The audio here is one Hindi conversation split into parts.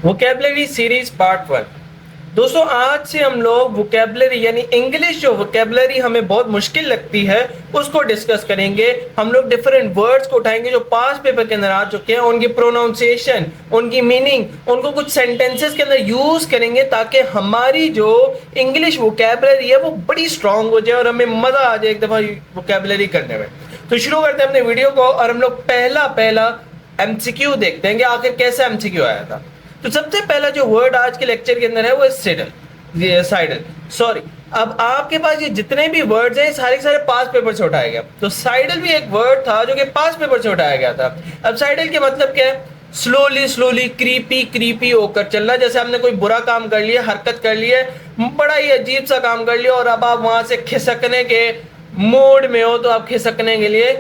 Vocabulary series part 1। दोस्तों आज से हम लोग वोकेबलरी यानी इंग्लिश जो वोकेबलरी हमें बहुत मुश्किल लगती है उसको डिस्कस करेंगे। हम लोग डिफरेंट वर्ड्स को उठाएंगे जो पास्ट पेपर के अंदर आ चुके हैं, उनकी प्रोनाउंसिएशन, उनकी मीनिंग, उनको कुछ सेंटेंसेस के अंदर यूज करेंगे ताकि हमारी जो इंग्लिश वोकेबलरी है वो बड़ी स्ट्रांग हो जाए और हमें मजा आ जाए एक दफा वोकेबलरी करने में। तो शुरू करते हैं अपने वीडियो को और हम लोग पहला एमसीक्यू देखते हैं कि आखिर कैसे एमसीक्यू आया था। तो सबसे पहला जो वर्ड आज के लेक्चर के अंदर है वो है सिडल, साइडल सॉरी। अब आपके पास ये जितने भी वर्ड्स हैं सारे के सारे पास्ट पेपर से उठाया गया। तो साइडल भी एक वर्ड था जो कि पास्ट पेपर से उठाया गया था। अब साइडल के मतलब क्या है? स्लोली स्लोली क्रीपी होकर चलना। जैसे आपने कोई बुरा काम कर लिया, हरकत कर ली है, बड़ा ही अजीब सा काम कर लिया और अब आप वहां से खिसकने के मूड में हो तो आप खिसकने के लिए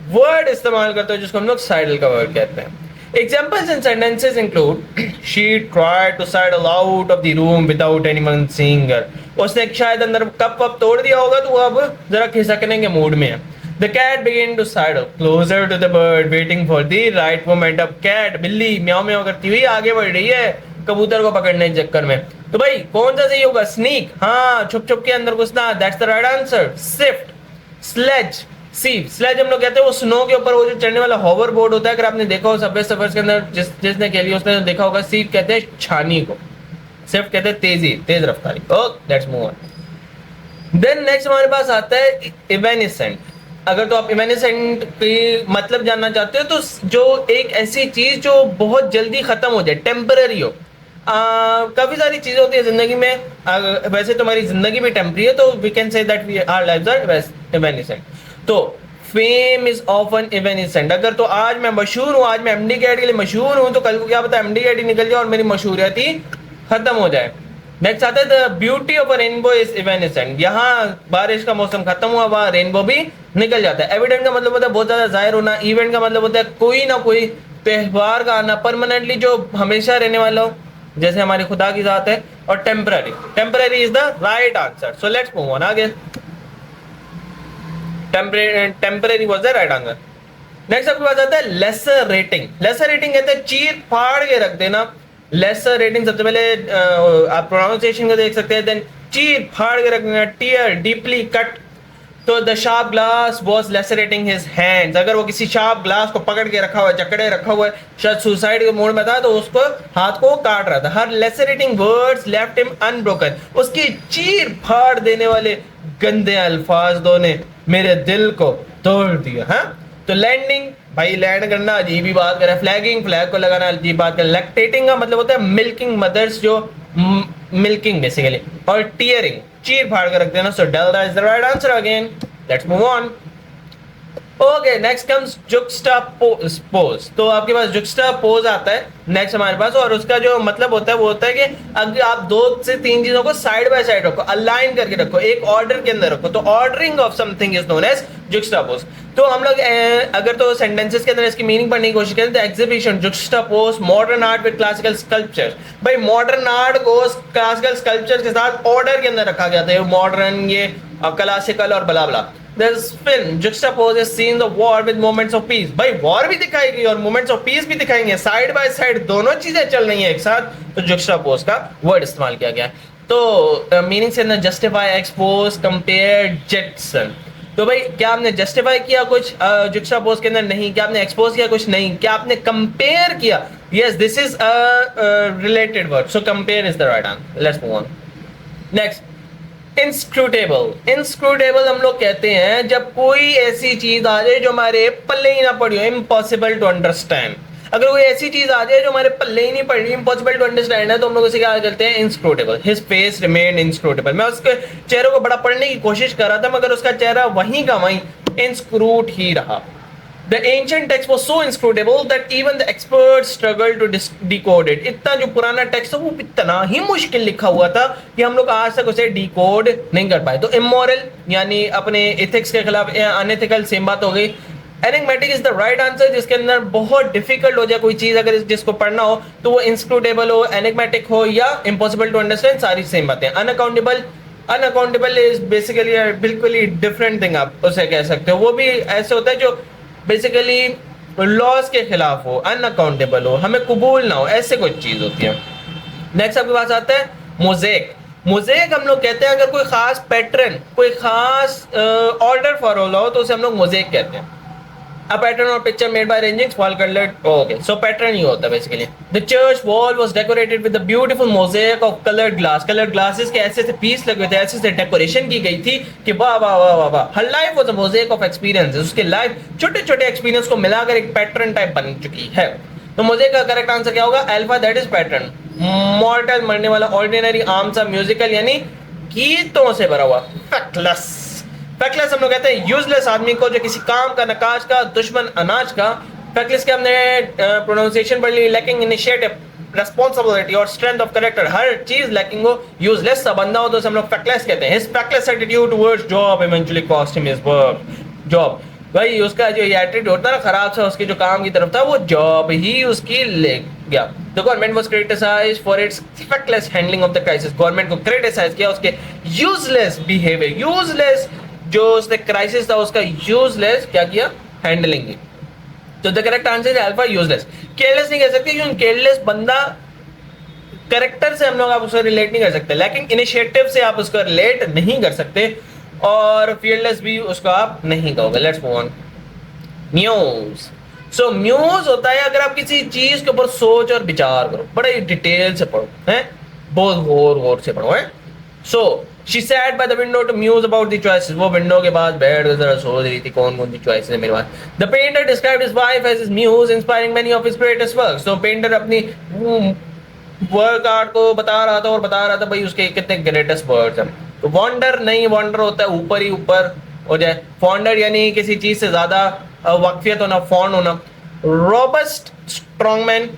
वर्ड इस्तेमाल करते हो जिसको हम लोग साइडल का वर्ड कहते हैं। Examples and sentences include she tried to sidle out of the room without anyone seeing her. उसने शायद अंदर कप वप तोड़ दिया होगा तो वो अब जरा खिसकने के मूड में है। The cat began to sidle closer to the bird, waiting for the right moment. अब cat बिल्ली म्याऊ म्याऊ करती हुई आगे बढ़ रही है कबूतर को पकड़ने के चक्कर में। तो भाई कौन सा सही होगा? स्नीक, हाँ छुप छुप के अंदर घुसना, that's the right answer. Shift, sledge, सीप। स्लेज हम लोग कहते हैं वो स्नो के ऊपर वो जो चढ़ने वाला होवर बोर्ड होता है। अगर आपने देखा हो सबवे सफर्स के अंदर जिसने खेली उसने देखा होगा। सीप कहते हैं छानी को, स्विफ्ट कहते हैं तेजी, तेज रफ्तारी। Okay let's move on. Then next हमारे पास आता है इवेनिसेंट। अगर तो आप इवेनिसेंट की मतलब जानना चाहते हो तो जो एक ऐसी चीज जो बहुत जल्दी खत्म हो जाए, टेम्पररी हो। काफी सारी चीजें होती है जिंदगी में, वैसे तो हमारी जिंदगी भी टेम्पररी है तो we can say that we our lives are evanescent. तो फेम इज ऑफन इवेनिसेंट। अगर तो आज मैं मशहूर हूं, आज मैं एमडी कैट के लिए मशहूर हूं, तो कल को क्या पता एमडी कैट ही निकल जाए और मेरी मशहूरियत ही खत्म हो जाए। नेक्स्ट आता है the beauty of a rainbow is evanescent. यहाँ बारिश का मौसम खत्म हुआ, वहां रेनबो भी निकल जाता है। एविडेंट का मतलब होता है बहुत ज्यादा जाहिर होना। इवेंट का मतलब होता है कोई ना कोई त्योहार का आना, परमानेंटली जो हमेशा रहने वाला हो, जैसे हमारी खुदा की जात है। और temporary is the right answer. So let's move on आगे। Temporary was the right answer. Next आपके पास आता है लेसर रेटिंग। लेसर रेटिंग कहते हैं चीर फाड़ के रख देना। लेसर रेटिंग सबसे पहले आप प्रोनाउंसिएशन को देख सकते हैं। देन चीर फाड़ के रख देना, टीयर, डीपली कट। तो the sharp glass was lacerating his hands. अगर वो किसी शार्प ग्लास को पकड़ के रखा हुआ है, जकड़े रखा हुआ है, शायद सुसाइड के मोड में था तो उसको हाथ को काट रहा था। हर लेसरेटिंग वर्ड्स लेफ्ट हिम अनब्रोकन। उसकी चीर फाड़ देने वाले गंदे अल्फाजों ने मेरे दिल को तोड़ दिया। हाँ तो लैंडिंग, भाई लैंड करना अजीब ही बात करे। फ्लैगिंग, फ्लैग को लगाना अजीब बात करे। लैक्टेटिंग का मतलब होता है मिल्किंग, मदर्स जो मिल्किंग बेसिकली। और टीयरिंग, चीर फाड़ कर रख देना। So delta is the right answer again. Let's move on. Okay next comes juxtapose. तो आपके पास जुक्स्टापोज आता है नेक्स्ट हमारे पास, और उसका जो मतलब होता है वो होता है कि अगर आप दो से तीन चीजों को साइड बाय साइड रखो, अलाइन करके रखो, एक ऑर्डर के अंदर रखो, तो ordering of something is known as juxtapose. तो हम लोग अगर तो सेंटेंसेस के अंदर इसकी मीनिंग पढ़ने की कोशिश करें तो exhibition juxtapose modern art with classical sculpture. भाई मॉडर्न आर्ट को क्लासिकल स्कल्पचर के साथ ऑर्डर के अंदर रखा गया था। मॉडर्न, ये क्लासिकल और बला बला। This film juxtaposes scenes of war with moments of peace। भाई वॉर भी दिखाएगी और मोमेंट्स ऑफ पीस भी दिखाएंगे, साइड बाय साइड दोनों चीजें चल रही हैं एक साथ। तो juxtapose का वर्ड इस्तेमाल किया गया है। तो मीनिंग से जस्टिफाई, एक्सपोज, कंपेयर, जेटसन। तो भाई क्या आपने जस्टिफाई किया कुछ जुक्स्टापोज के अंदर? नहीं। क्या आपने एक्सपोज किया कुछ? नहीं। क्या आपने कंपेयर किया? Yes, this is related word, so compare is the right answer. Let's move on. Next inscrutable. Inscrutable हम लोग कहते हैं जब कोई ऐसी चीज आ जाए जो हमारे पल्ले ही ना पड़ी हो, इम्पॉसिबल टू अंडरस्टैंड। अगर कोई ऐसी चीज आ जाए जो हमारे पल्ले ही नहीं पड़ रही, इम्पॉसिबल टू अंडरस्टैंड है, तो हम लोग उसे क्या करते हैं? Inscrutable. His face remained inscrutable. मैं उसके चेहरे को बड़ा पढ़ने की कोशिश कर रहा था मगर उसका चेहरा वहीं का वहीं इंस्क्रूट ही रहा। The ancient text was so inscrutable that even the experts struggled to decode it। इतना जो पुराना टेक्स्ट था वो इतना ही मुश्किल लिखा हुआ था कि हम लोग आज तक उसे डिकोड नहीं कर पाए। तो इमोरल यानी अपने एथिक्स के खिलाफ, अनएथिकल सेम बात हो गई। Enigmatic is the right answer, जिसके अंदर बहुत डिफिकल्ट हो जाए कोई चीज, अगर जिसको पढ़ना हो तो वो इंस्क्रूटेबल हो, एनिग्मेटिक हो या इम्पॉसिबल टू अंडरस्टैंड, सारी सेम बातें। अनअकाउंटेबल इज बेसिकली बिल्कुल ही डिफरेंट थिंग, आप उसे कह सकते हो। वो भी ऐसे होता है जो बेसिकली लॉज के खिलाफ हो, अनअकाउंटेबल हो, हमें कबूल ना हो, ऐसे कोई चीज होती है। नेक्स्ट आपके पास आता है मोज़ेक। मोज़ेक हम लोग कहते हैं अगर कोई खास पैटर्न, कोई खास ऑर्डर फॉलो हो तो उसे हम लोग मोज़ेक कहते हैं। A pattern or picture made by arranging small colored. Oh, okay, so pattern ही होता है basically. The church wall was decorated with a beautiful mosaic of colored glass. Colored glasses के ऐसे ऐसे पीस लगे थे, ऐसे ऐसे डेकोरेशन की गई थी कि वाह वाह वाह वाह वाह. Her life was a mosaic of experiences. उसके लाइफ छोटे छोटे एक्सपीरियंस को मिलाकर एक पैटर्न टाइप बन चुकी है। तो मोज़ेक का करेक्ट आंसर क्या होगा? Alpha, that is pattern. मॉर्टल, मरने वाला। ऑर्डिनरी, आम सा। म्यूजिकल यानी गीतों से भरा हुआ। फैक्टलेस, फैक्टलेस हम लोग कहते हैं यूजलेस आदमी को जो किसी काम का, नकाज का, दुश्मन अनाज का। फैक्टलेस के हमने प्रोनाउंसिएशन पढ़ ली। लैकिंग इनिशिएटिव, रेस्पॉन्सिबिलिटी और स्ट्रेंथ ऑफ कैरेक्टर, हर चीज लैकिंग हो, यूजलेस सा बंदा हो तो हम लोग फैक्टलेस कहते हैं। His tactless attitude towards job eventually cost him his work. Job, भाई उसका जो एटीट्यूड होता ना खराब था उसके जो काम की तरफ था, वो जॉब ही उसकी ले गया। The government was criticised for its tactless handling of the crisis. Government को क्रिटिसाइज किया उसके यूजलेस बिहेवियर, यूजलेस जो उसने क्राइसिस था उसका यूजलेस क्या किया? हैंडलिंग की। तो द करेक्ट आंसर है अल्फा, यूजलेस। केयरलेस नहीं कह सकते क्योंकि केयरलेस बंदा कैरेक्टर से हम लोग आप उसको रिलेट नहीं कर सकते, लेकिन इनिशिएटिव से आप उसको रिलेट नहीं कर सकते, और फियरलेस भी उसको आप नहीं कहोगे। Let's move on. Muse. So muse होता है अगर आप किसी चीज के ऊपर सोच और विचार करो, बड़े डिटेल से पढ़ो, हैं बहुत गौर से पढ़ो, है। So she sat by the window to muse about the choices. वो विंडो के पास बैठ कर जरा सोच रही थी कौन कौन सी चॉइसेस है मेरे पास। The painter described his wife as his muse inspiring many of his greatest works. तो पेंटर अपनी वर्क आर्ट को बता रहा था और बता रहा था भाई उसके कितने ग्रेटेस्ट वर्क्स हैं। तो वॉन्डर नहीं, वॉन्डर होता है ऊपर ही ऊपर हो जाए। फॉन्डर यानी किसी चीज से ज्यादा वाकफियत होना, फॉन्ड होना। Robust, strongman.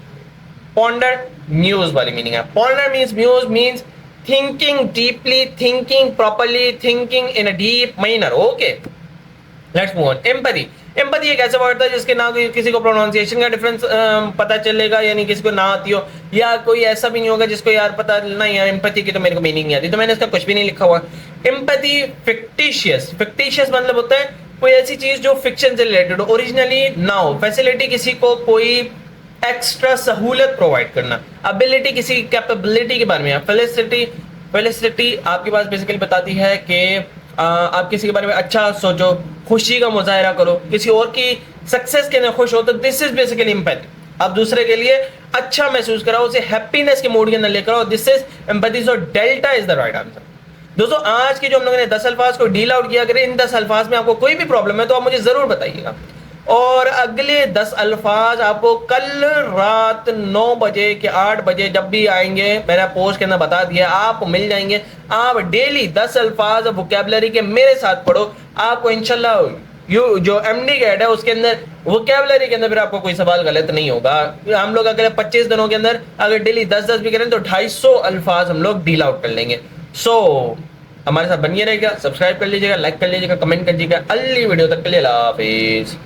पॉन्डर म्यूज वाली मीनिंग है। Ponder means, muse means thinking deeply, thinking properly, thinking in a deep manner. Okay, let's move on. Empathy. Empathy एक ऐसा वर्ड था जिसके ना किसी को प्रोनाउंसिएशन का डिफरेंस पता चलेगा, यानी किसी को ना आती हो, या कोई ऐसा भी नहीं होगा जिसको यार पता नहीं यार एम्पैथी की तो मेरे को मीनिंग नहीं आती, तो मैंने इसका कुछ भी नहीं लिखा हुआ। Empathy fictitious. फिक्टिशियस मतलब होता है कोई ऐसी चीज जो फिक्शन से रिलेटेड हो, ओरिजिनली ना हो। फैसिलिटी, किसी को कोई एक्स्ट्रा सहूलत प्रोवाइड करना। एबिलिटी, किसी कैपेबिलिटी के बारे में। फेलिसिटी, फेलिसिटी आपके पास बेसिकली बताती है कि आप किसी के बारे में अच्छा सोचो, खुशी का मुजाहरा करो, किसी और की सक्सेस के लिए खुश हो, तो दिस इज बेसिकली एम्पैथी। आप दूसरे के लिए अच्छा महसूस कराओ, उसे हैप्पीनेस के मूड के अंदर लेकर आओ, this is empathy. So delta is the right answer. दोस्तों आज की जो हम लोगों ने 10 अल्फाज को डील आउट किया, अगर इन 10 अल्फाज में आपको कोई भी प्रॉब्लम है तो आप मुझे जरूर बताइएगा, और अगले 10 अल्फाज आपको कल रात 9 बजे के 8 बजे जब भी आएंगे, मैंने पोस्ट के अंदर बता दिया, आपको मिल जाएंगे। आप डेली 10 अल्फाज वोकैबुलरी के मेरे साथ पढ़ो, आपको इंशाल्लाह जो एमडी गाइड है उसके अंदर वोकैबुलरी के अंदर फिर आपको कोई सवाल गलत नहीं होगा। हम लोग अगले 25 दिनों के अंदर अगर डेली 10-10 भी करें तो 250 अल्फाज हम लोग डील आउट कर लेंगे। सो हमारे साथ बनिए रहेगा, सब्सक्राइब कर लीजिएगा, लाइक कर लीजिएगा, कमेंट कर लीजिएगा। अगली वीडियो तक के लिए अल्लाह हाफिज।